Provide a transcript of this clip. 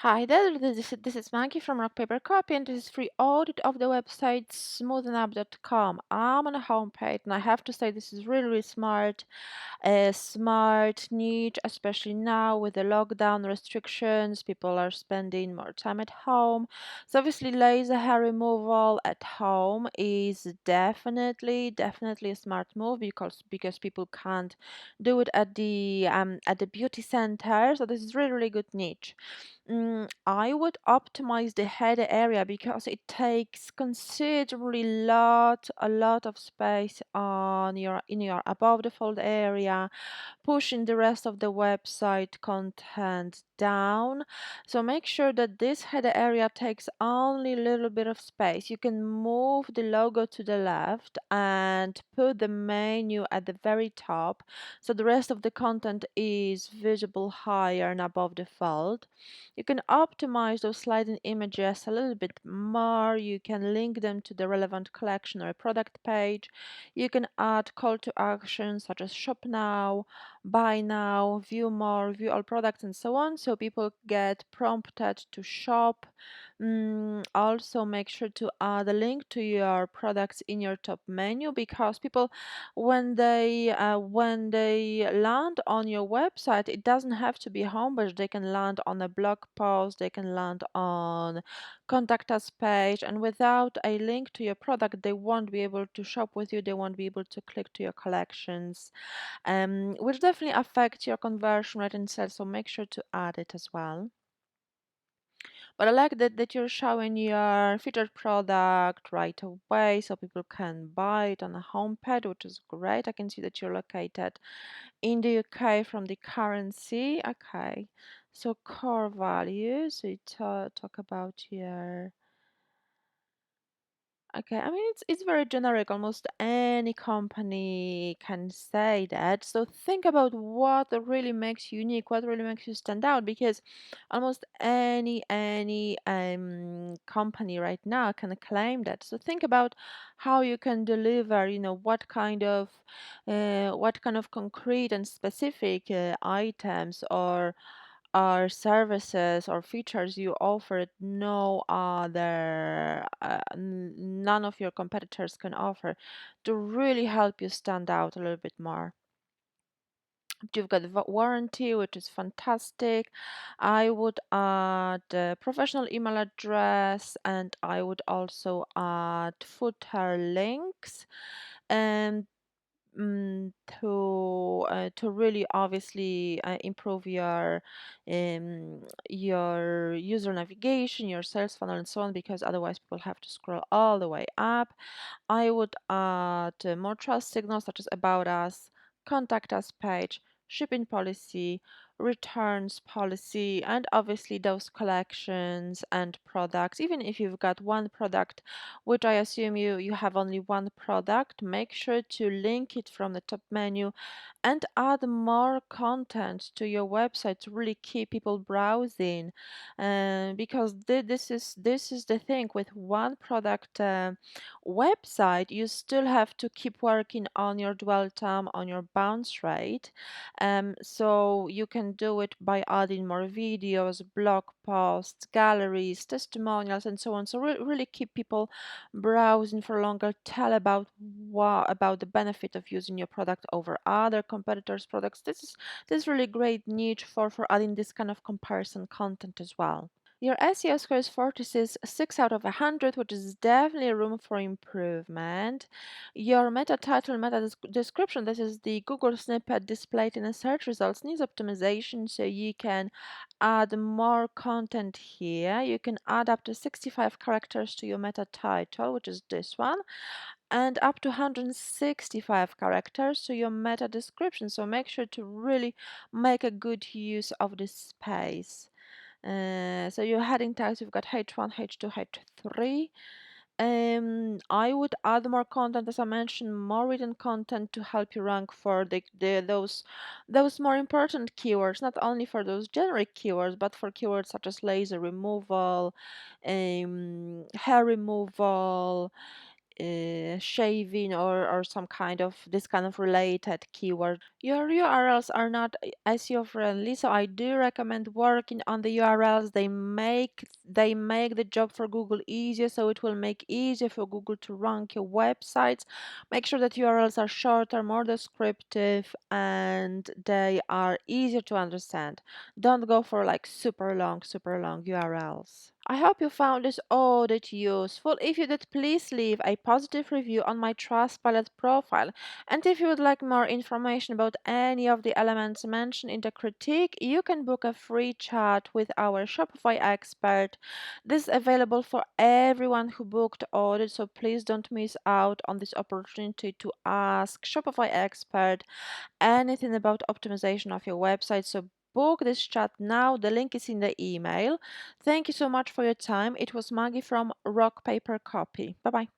Hi there, this is Maggie from Rock Paper Copy, and this is free audit of the website smoothen.com. I'm on a homepage, and I have to say this is really smart, smart, neat, especially now with the lockdown restrictions. People are spending more time at home. So obviously, laser hair removal at home is definitely a smart move because people can't do it at the beauty center. So this is really good niche. I would optimize the header area because it takes considerably a lot of space on your in your above the fold area, pushing the rest of the website content down. So make sure that this header area takes only a little bit of space. You can move the logo to the left and put the menu at the very top, so the rest of the content is visible higher and above the fold. You can optimize those sliding images a little bit more. You can link them to the relevant collection or product page. You can add call to action such as shop now, buy now, view more, view all products, and so on. So people get prompted to shop. Also, make sure to add a link to your products in your top menu because people, when they land on your website, it doesn't have to be a homepage. They can land on a blog post. They can land on contact us page, and without a link to your product, they won't be able to shop with you. They won't be able to click to your collections, which definitely affects your conversion rate and sales. So make sure to add it as well. But I like that you're showing your featured product right away so people can buy it on a homepage, which is great. I can see that you're located in the UK from the currency. Okay. So core values, so you talk about your. Okay, I mean it's very generic. Almost any company can say that. So think about what really makes you unique, what really makes you stand out, because almost any company right now can claim that. So think about how you can deliver. What kind of concrete and specific items or services or features you offer it none of your competitors can offer to really help you stand out a little bit more. You've got warranty, which is fantastic. I would add professional email address, and I would also add footer links and to really obviously improve your user navigation, your sales funnel, and so on, because otherwise people have to scroll all the way up. I would add more trust signals such as about us, contact us page, shipping policy, returns policy, and obviously those collections and products. Even if you've got one product, which I assume you have only one product, make sure to link it from the top menu and add more content to your website to really keep people browsing. Because this is the thing with one product website, you still have to keep working on your dwell time, on your bounce rate. So you can do it by adding more videos, blog posts, galleries, testimonials, and so on. So really keep people browsing for longer. Tell about the benefit of using your product over other competitors' products. This is really great niche for adding this kind of comparison content as well. Your SEO score is 46, 6 out of 100, which is definitely room for improvement. Your meta title, description, this is the Google snippet displayed in the search results, needs optimization, so you can add more content here. You can add up to 65 characters to your meta title, which is this one, and up to 165 characters to your meta description. So make sure to really make a good use of this space. So your heading tags, you've got H1, H2, H3. I would add more content, as I mentioned, more written content to help you rank for those more important keywords, not only for those generic keywords, but for keywords such as laser removal, hair removal, shaving or some kind of this kind of related keyword. Your URLs are not SEO friendly, so I do recommend working on the URLs. They make the job for Google easier, so it will make easier for Google to rank your websites. Make sure that URLs are shorter, more descriptive, and they are easier to understand. Don't go for like super long URLs. I hope you found this audit useful. If you did, please leave a positive review on my Trustpilot profile. And if you would like more information about any of the elements mentioned in the critique, you can book a free chat with our Shopify expert. This is available for everyone who booked audit, so please don't miss out on this opportunity to ask Shopify expert anything about optimization of your website. So book this chat now. The link is in the email. Thank you so much for your time. It was Maggie from Rock Paper Copy. Bye bye.